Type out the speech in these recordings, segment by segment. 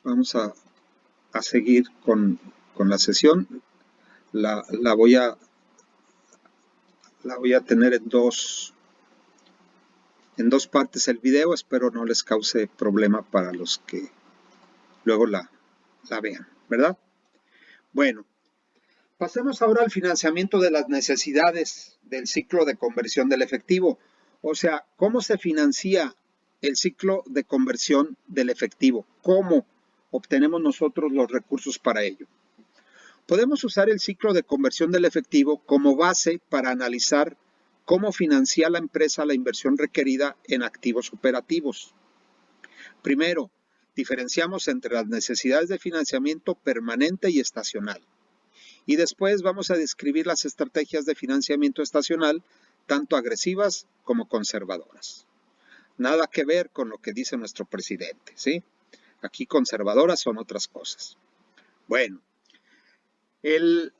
Vamos a seguir con la sesión. La voy a tener en dos partes el video. Espero no les cause problema para los que luego la vean, ¿verdad? Bueno, pasemos ahora al financiamiento de las necesidades del ciclo de conversión del efectivo. O sea, ¿cómo se financia el ciclo de conversión del efectivo? ¿Cómo obtenemos nosotros los recursos para ello? Podemos usar el ciclo de conversión del efectivo como base para analizar cómo financia la empresa la inversión requerida en activos operativos. Primero, diferenciamos entre las necesidades de financiamiento permanente y estacional. Y después vamos a describir las estrategias de financiamiento estacional, tanto agresivas como conservadoras. Nada que ver con lo que dice nuestro presidente, ¿sí? Aquí conservadoras son otras cosas. Bueno, el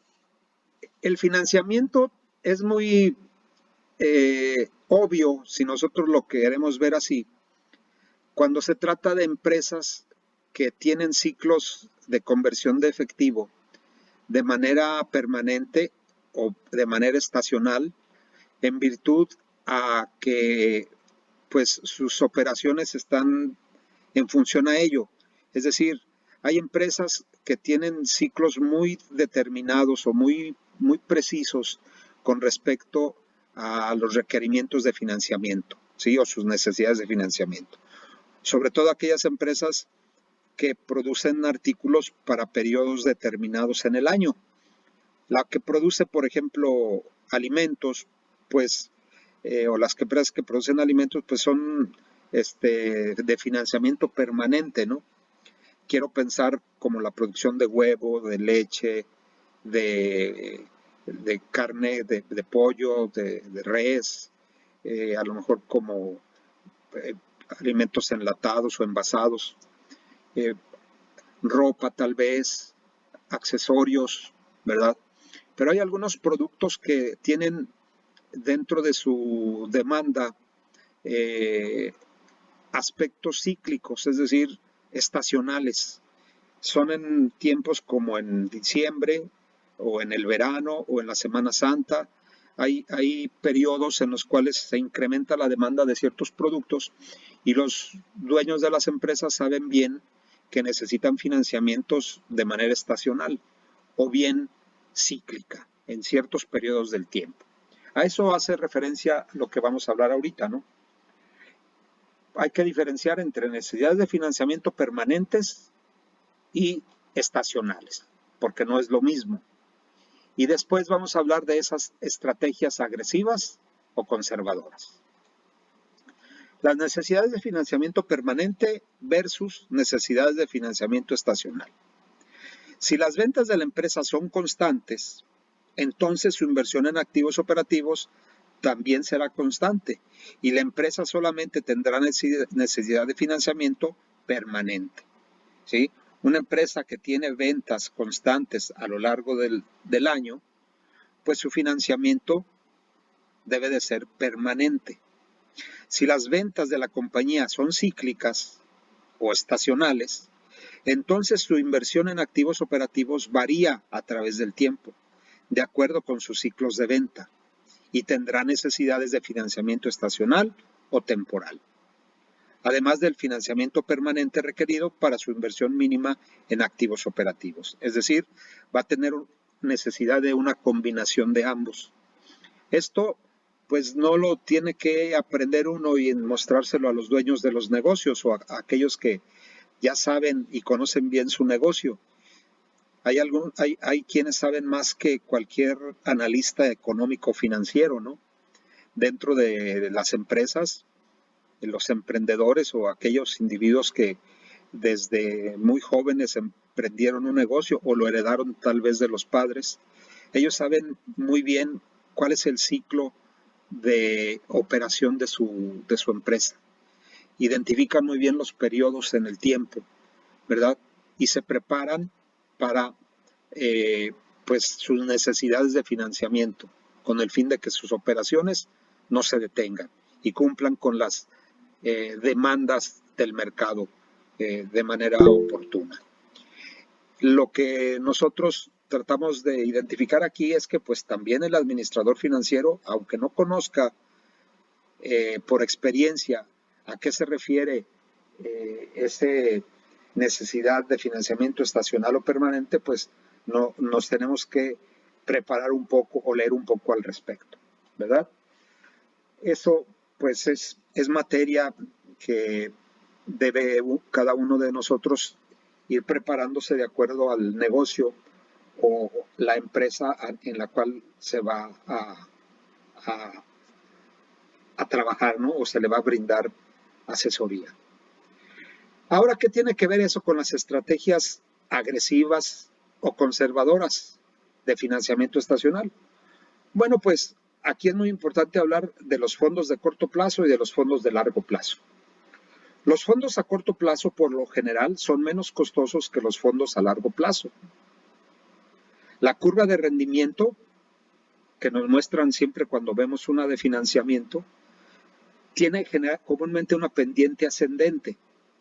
financiamiento es muy obvio, si nosotros lo queremos ver así, cuando se trata de empresas que tienen ciclos de conversión de efectivo de manera permanente o de manera estacional, en virtud a que pues sus operaciones están en función a ello. Es decir, hay empresas que tienen ciclos muy determinados o muy precisos con respecto a los requerimientos de financiamiento, ¿sí? O sus necesidades de financiamiento. Sobre todo aquellas empresas que producen artículos para periodos determinados en el año. La que produce, por ejemplo, alimentos, pues, o las empresas que producen alimentos, pues son de financiamiento permanente, ¿no? Quiero pensar como la producción de huevo, de leche, de carne, de pollo, de res, a lo mejor como alimentos enlatados o envasados, ropa tal vez, accesorios, ¿verdad? Pero hay algunos productos que tienen dentro de su demanda aspectos cíclicos, es decir, estacionales. Son en tiempos como en diciembre o en el verano o en la Semana Santa. Hay periodos en los cuales se incrementa la demanda de ciertos productos y los dueños de las empresas saben bien que necesitan financiamientos de manera estacional o bien cíclica en ciertos periodos del tiempo. A eso hace referencia lo que vamos a hablar ahorita, ¿no? Hay que diferenciar entre necesidades de financiamiento permanentes y estacionales, porque no es lo mismo. Y después vamos a hablar de esas estrategias agresivas o conservadoras. Las necesidades de financiamiento permanente versus necesidades de financiamiento estacional. Si las ventas de la empresa son constantes, entonces su inversión en activos operativos también será constante y la empresa solamente tendrá necesidad de financiamiento permanente, ¿sí? Una empresa que tiene ventas constantes a lo largo del año, pues su financiamiento debe de ser permanente. Si las ventas de la compañía son cíclicas o estacionales, entonces su inversión en activos operativos varía a través del tiempo, de acuerdo con sus ciclos de venta, y tendrá necesidades de financiamiento estacional o temporal, además del financiamiento permanente requerido para su inversión mínima en activos operativos. Es decir, va a tener necesidad de una combinación de ambos. Esto pues no lo tiene que aprender uno y mostrárselo a los dueños de los negocios o a aquellos que ya saben y conocen bien su negocio. Hay quienes saben más que cualquier analista económico financiero, ¿no? Dentro de las empresas, los emprendedores o aquellos individuos que desde muy jóvenes emprendieron un negocio o lo heredaron tal vez de los padres, ellos saben muy bien cuál es el ciclo de operación de su empresa. Identifican muy bien los periodos en el tiempo, ¿verdad? Y se preparan para pues sus necesidades de financiamiento con el fin de que sus operaciones no se detengan y cumplan con las demandas del mercado de manera oportuna. Lo que nosotros tratamos de identificar aquí es que pues también el administrador financiero, aunque no conozca por experiencia a qué se refiere esa necesidad de financiamiento estacional o permanente, pues no, nos tenemos que preparar un poco o leer un poco al respecto, ¿verdad? Eso pues es materia que debe cada uno de nosotros ir preparándose de acuerdo al negocio o la empresa en la cual se va a, a trabajar, ¿no? O se le va a brindar asesoría. Ahora, ¿qué tiene que ver eso con las estrategias agresivas o conservadoras de financiamiento estacional? Bueno, pues aquí es muy importante hablar de los fondos de corto plazo y de los fondos de largo plazo. Los fondos a corto plazo, por lo general, son menos costosos que los fondos a largo plazo. La curva de rendimiento, que nos muestran siempre cuando vemos una de financiamiento, tiene comúnmente una pendiente ascendente.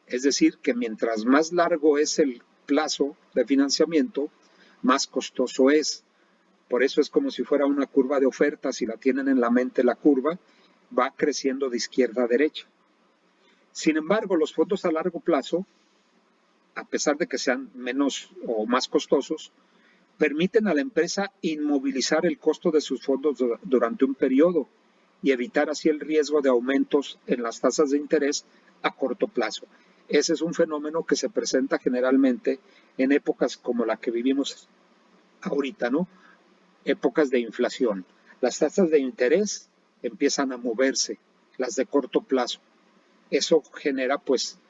Es decir, que mientras más largo es el plazo de financiamiento, más costoso es. Por eso es como si fuera una curva de oferta. Si la tienen en la mente la curva, va creciendo de izquierda a derecha. Sin embargo, los fondos a largo plazo, a pesar de que sean menos o más costosos, permiten a la empresa inmovilizar el costo de sus fondos durante un periodo y evitar así el riesgo de aumentos en las tasas de interés a corto plazo. Ese es un fenómeno que se presenta generalmente en épocas como la que vivimos ahorita, ¿no? Épocas de inflación. Las tasas de interés empiezan a moverse, las de corto plazo. Eso genera pues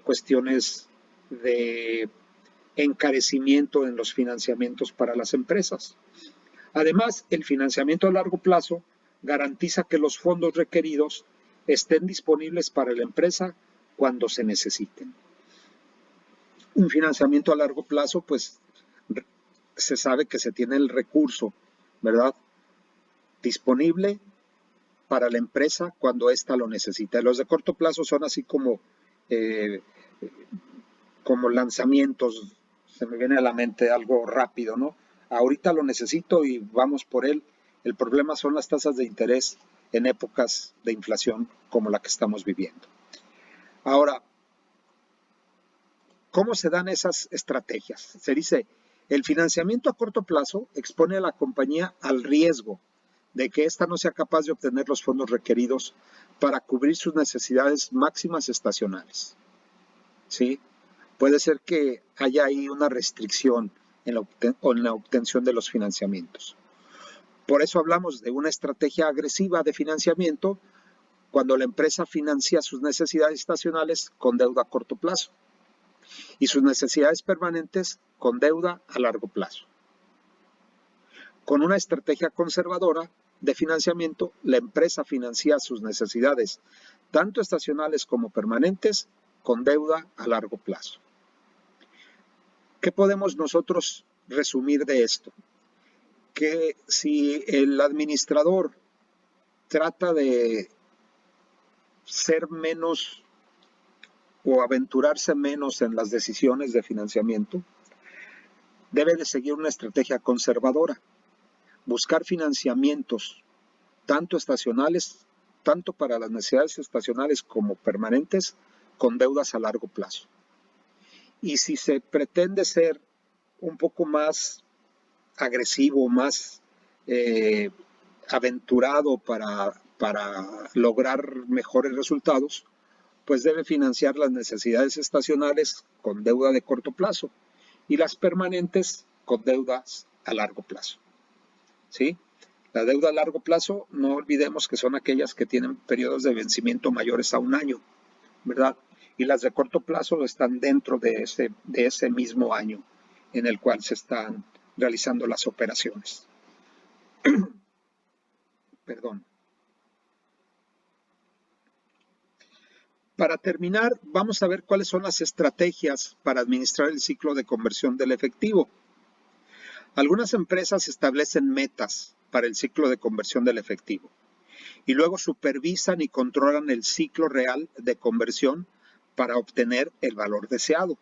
cuestiones de encarecimiento en los financiamientos para las empresas. Además, el financiamiento a largo plazo garantiza que los fondos requeridos estén disponibles para la empresa cuando se necesiten. Un financiamiento a largo plazo, pues se sabe que se tiene el recurso, ¿verdad?, disponible para la empresa cuando ésta lo necesita. Los de corto plazo son así como lanzamientos. Se me viene a la mente algo rápido, ¿no? Ahorita lo necesito y vamos por él. El problema son las tasas de interés en épocas de inflación como la que estamos viviendo. Ahora, ¿cómo se dan esas estrategias? Se dice, el financiamiento a corto plazo expone a la compañía al riesgo de que ésta no sea capaz de obtener los fondos requeridos para cubrir sus necesidades máximas estacionales. ¿Sí? Puede ser que haya ahí una restricción en la obtención de los financiamientos. Por eso hablamos de una estrategia agresiva de financiamiento cuando la empresa financia sus necesidades estacionales con deuda a corto plazo y sus necesidades permanentes con deuda a largo plazo. Con una estrategia conservadora de financiamiento, la empresa financia sus necesidades, tanto estacionales como permanentes, con deuda a largo plazo. ¿Qué podemos nosotros resumir de esto? Que si el administrador trata de ser menos o aventurarse menos en las decisiones de financiamiento, debe de seguir una estrategia conservadora, buscar financiamientos tanto estacionales, tanto para las necesidades estacionales como permanentes, con deudas a largo plazo. Y si se pretende ser un poco más agresivo, más aventurado para lograr mejores resultados, pues debe financiar las necesidades estacionales con deuda de corto plazo y las permanentes con deudas a largo plazo. ¿Sí? La deuda a largo plazo, no olvidemos que son aquellas que tienen periodos de vencimiento mayores a un año, ¿verdad? Y las de corto plazo están dentro de ese mismo año en el cual se están realizando las operaciones. Perdón. Para terminar, vamos a ver cuáles son las estrategias para administrar el ciclo de conversión del efectivo. Algunas empresas establecen metas para el ciclo de conversión del efectivo y luego supervisan y controlan el ciclo real de conversión para obtener el valor deseado.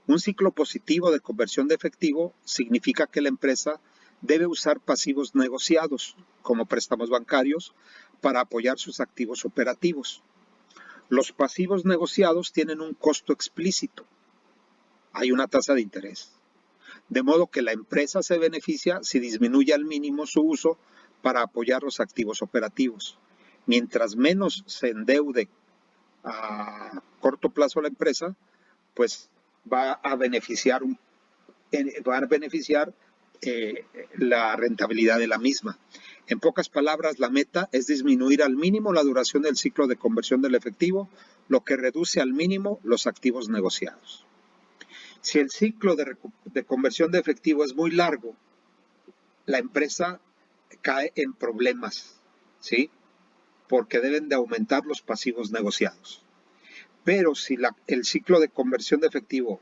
Un ciclo positivo de conversión de efectivo significa que la empresa debe usar pasivos negociados, como préstamos bancarios, para apoyar sus activos operativos. Los pasivos negociados tienen un costo explícito. Hay una tasa de interés. De modo que la empresa se beneficia si disminuye al mínimo su uso para apoyar los activos operativos. Mientras menos se endeude a corto plazo la empresa, pues va a beneficiar la rentabilidad de la misma. En pocas palabras, la meta es disminuir al mínimo la duración del ciclo de conversión del efectivo, lo que reduce al mínimo los activos negociados. Si el ciclo de conversión de efectivo es muy largo, la empresa cae en problemas, ¿sí? Porque deben de aumentar los pasivos negociados. Pero si el ciclo de conversión de efectivo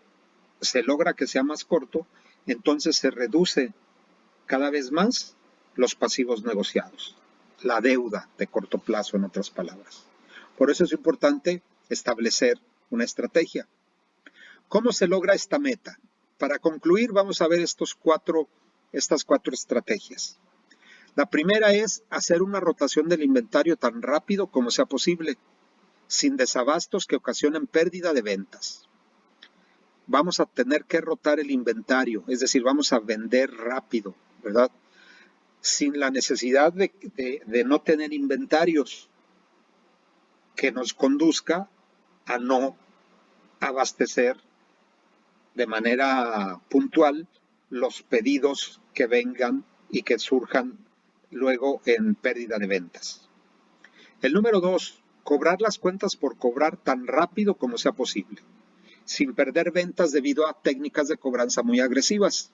se logra que sea más corto, entonces se reduce cada vez más los pasivos negociados, la deuda de corto plazo, en otras palabras. Por eso es importante establecer una estrategia. ¿Cómo se logra esta meta? Para concluir, vamos a ver estas cuatro estrategias. La primera es hacer una rotación del inventario tan rápido como sea posible, sin desabastos que ocasionen pérdida de ventas. Vamos a tener que rotar el inventario, es decir, vamos a vender rápido, ¿verdad? Sin la necesidad de no tener inventarios que nos conduzca a no abastecer de manera puntual los pedidos que vengan y que surjan luego en pérdida de ventas. El número 2, cobrar las cuentas por cobrar tan rápido como sea posible, sin perder ventas debido a técnicas de cobranza muy agresivas.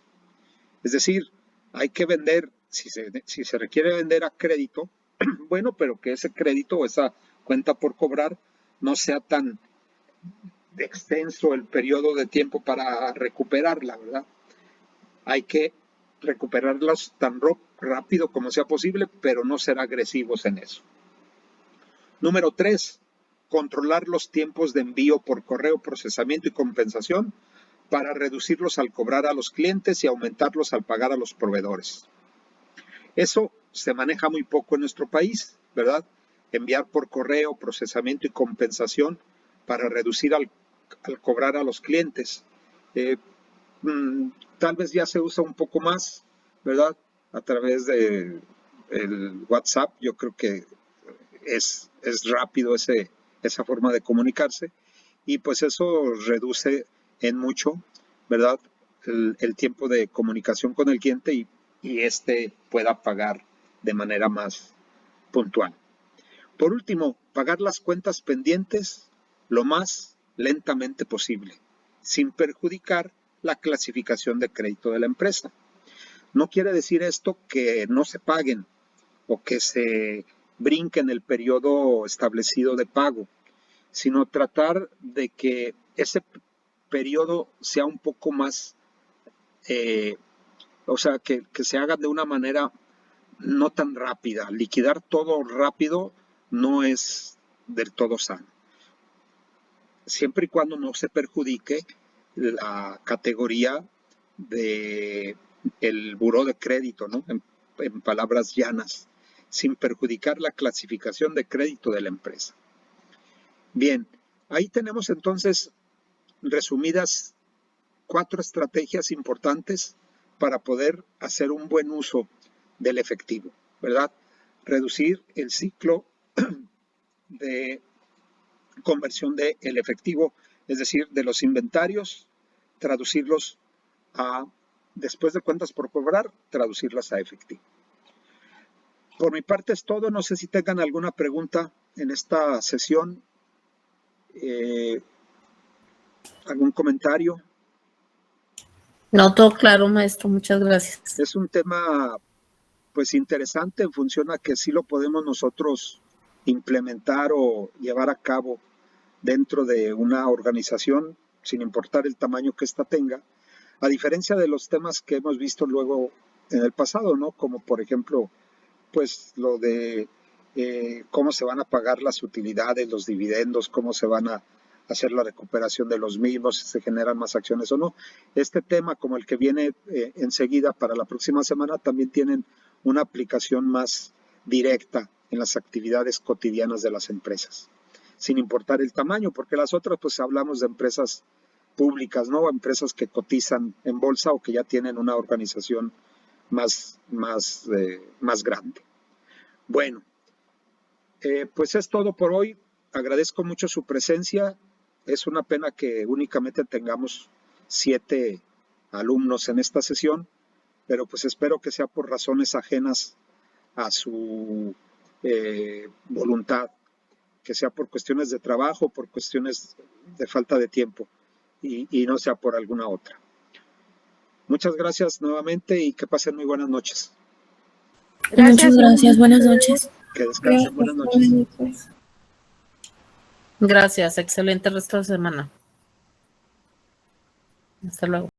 Es decir, hay que vender, si se requiere vender a crédito, bueno, pero que ese crédito o esa cuenta por cobrar no sea tan extenso el periodo de tiempo para recuperarla, ¿verdad? Hay que recuperarlas tan rápido como sea posible, pero no ser agresivos en eso. Número 3, controlar los tiempos de envío por correo, procesamiento y compensación para reducirlos al cobrar a los clientes y aumentarlos al pagar a los proveedores. Eso se maneja muy poco en nuestro país, ¿verdad? Enviar por correo, procesamiento y compensación para reducir al cobrar a los clientes. Tal vez ya se usa un poco más, ¿verdad? A través de el WhatsApp, yo creo que es rápido esa forma de comunicarse y pues eso reduce en mucho, ¿verdad? El tiempo de comunicación con el cliente y éste pueda pagar de manera más puntual. Por último, pagar las cuentas pendientes lo más lentamente posible, sin perjudicar la clasificación de crédito de la empresa. No quiere decir esto que no se paguen o que se brinquen el periodo establecido de pago, sino tratar de que ese periodo sea un poco más, o sea, que se haga de una manera no tan rápida. Liquidar todo rápido no es del todo sano. Siempre y cuando no se perjudique la categoría de el buró de crédito, ¿no? En palabras llanas, sin perjudicar la clasificación de crédito de la empresa. Bien, ahí tenemos entonces resumidas 4 estrategias importantes para poder hacer un buen uso del efectivo, ¿verdad? Reducir el ciclo de conversión del efectivo, es decir, de los inventarios, traducirlos a, después de cuentas por cobrar, traducirlas a efectivo. Por mi parte es todo, no sé si tengan alguna pregunta en esta sesión, algún comentario. No, todo claro, maestro, muchas gracias. Es un tema pues interesante en función a que sí lo podemos nosotros implementar o llevar a cabo dentro de una organización, sin importar el tamaño que ésta tenga, a diferencia de los temas que hemos visto luego en el pasado, ¿no? Como por ejemplo, pues lo de cómo se van a pagar las utilidades, los dividendos, cómo se van a hacer la recuperación de los mismos, si se generan más acciones o no. Este tema, como el que viene enseguida para la próxima semana, también tienen una aplicación más directa en las actividades cotidianas de las empresas, sin importar el tamaño, porque las otras pues hablamos de empresas públicas, ¿no? Empresas que cotizan en bolsa o que ya tienen una organización más grande. Bueno, pues es todo por hoy. Agradezco mucho su presencia. Es una pena que únicamente tengamos 7 alumnos en esta sesión, pero pues espero que sea por razones ajenas a su voluntad, que sea por cuestiones de trabajo, por cuestiones de falta de tiempo y no sea por alguna otra. Muchas gracias nuevamente y que pasen muy buenas noches. Muchas gracias, buenas noches. Que descansen, buenas noches. Gracias, excelente resto de semana. Hasta luego.